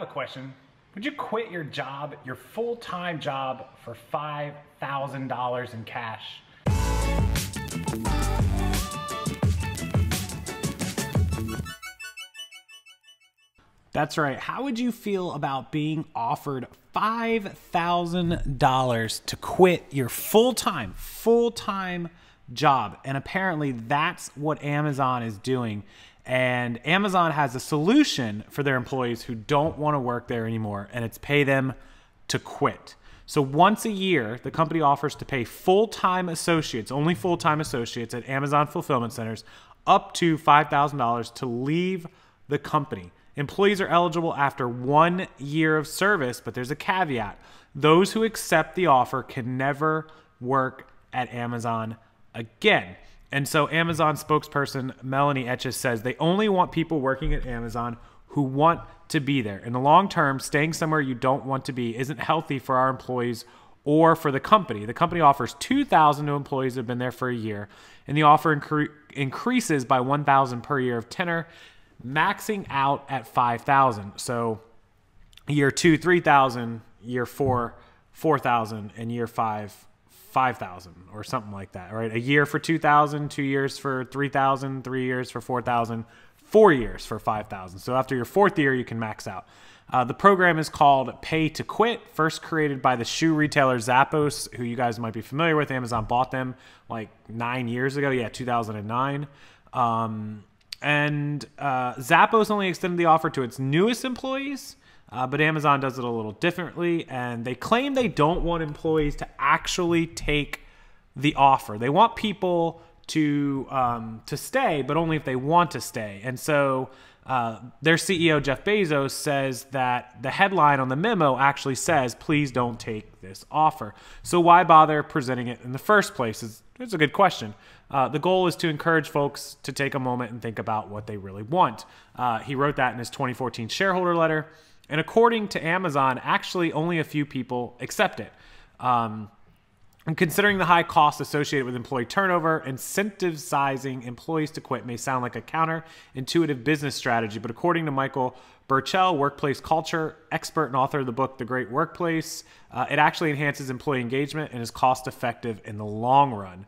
have a question. Would you quit your job, your full-time job, for $5,000 in cash? That's right. How would you feel about being offered $5,000 to quit your full-time job? And apparently that's what Amazon is doing. And Amazon has a solution for their employees who don't want to work there anymore, and it's pay them to quit. So once a year, the company offers to pay full-time associates, only full-time associates at Amazon fulfillment centers, up to $5,000 to leave the company. Employees are eligible after 1 year of service, but there's a caveat. Those who accept the offer can never work at Amazon again. And so Amazon spokesperson Melanie Etches says they only want people working at Amazon who want to be there. In the long term, staying somewhere you don't want to be isn't healthy for our employees or for the company. The company offers $2,000 to employees who have been there for a year, and the offer increases by $1,000 per year of tenure, maxing out at $5,000. So year 2, $3,000, year 4, $4,000, and year 5, $5,000 or something like that, right? A year for $2,000, 2 years for $3,000, 3 years for $4,000, 4 years for $5,000. So after your 4th year, you can max out. The program is called Pay to Quit, first created by the shoe retailer Zappos, who you guys might be familiar with. Amazon bought them like 9 years ago. Yeah, 2009. Zappos only extended the offer to its newest employees, but Amazon does it a little differently, and they claim they don't want employees to actually take the offer. They want people to stay, but only if they want to stay. And so their CEO, Jeff Bezos, says that the headline on the memo actually says, please don't take this offer. So why bother presenting it in the first place? It's a good question. The goal is to encourage folks to take a moment and think about what they really want. He wrote that in his 2014 shareholder letter. And according to Amazon, actually only a few people accept it. And considering the high costs associated with employee turnover, incentivizing employees to quit may sound like a counterintuitive business strategy. But according to Michael Burchell, workplace culture expert and author of the book, The Great Workplace, it actually enhances employee engagement and is cost effective in the long run.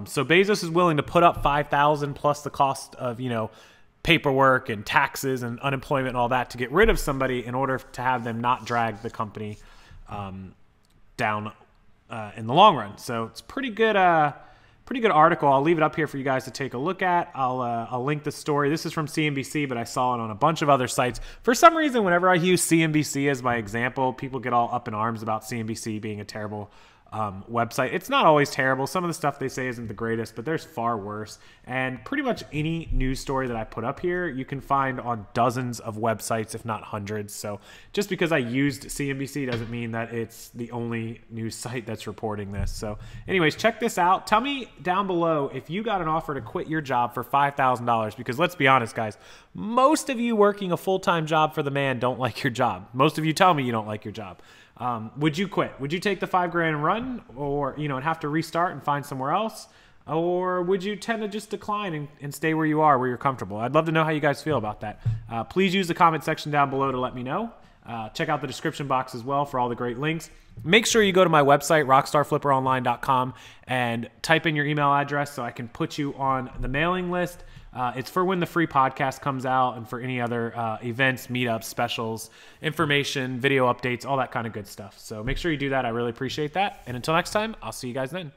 So Bezos is willing to put up $5,000 plus the cost of, paperwork and taxes and unemployment and all that to get rid of somebody in order to have them not drag the company down in the long run. So it's pretty good article. I'll leave it up here for you guys to take a look at. I'll link the story. This is from CNBC, but I saw it on a bunch of other sites. For some reason, whenever I use CNBC as my example, people get all up in arms about CNBC being a terrible website. It's not always terrible. Some of the stuff they say isn't the greatest, but there's far worse. And pretty much any news story that I put up here, you can find on dozens of websites, if not hundreds. So just because I used CNBC doesn't mean that it's the only news site that's reporting this. So anyways, check this out. Tell me down below if you got an offer to quit your job for $5,000, because let's be honest, guys, most of you working a full-time job for the man don't like your job. Most of you tell me you don't like your job. Would you quit? Would you take the $5,000 and run, or and have to restart and find somewhere else? Or would you tend to just decline and stay where you are, where you're comfortable? I'd love to know how you guys feel about that. Please use the comment section down below to let me know. Check out the description box as well for all the great links. Make sure you go to my website, rockstarflipperonline.com, and type in your email address so I can put you on the mailing list. It's for when the free podcast comes out and for any other events, meetups, specials, information, video updates, all that kind of good stuff. So make sure you do that. I really appreciate that. And until next time, I'll see you guys then.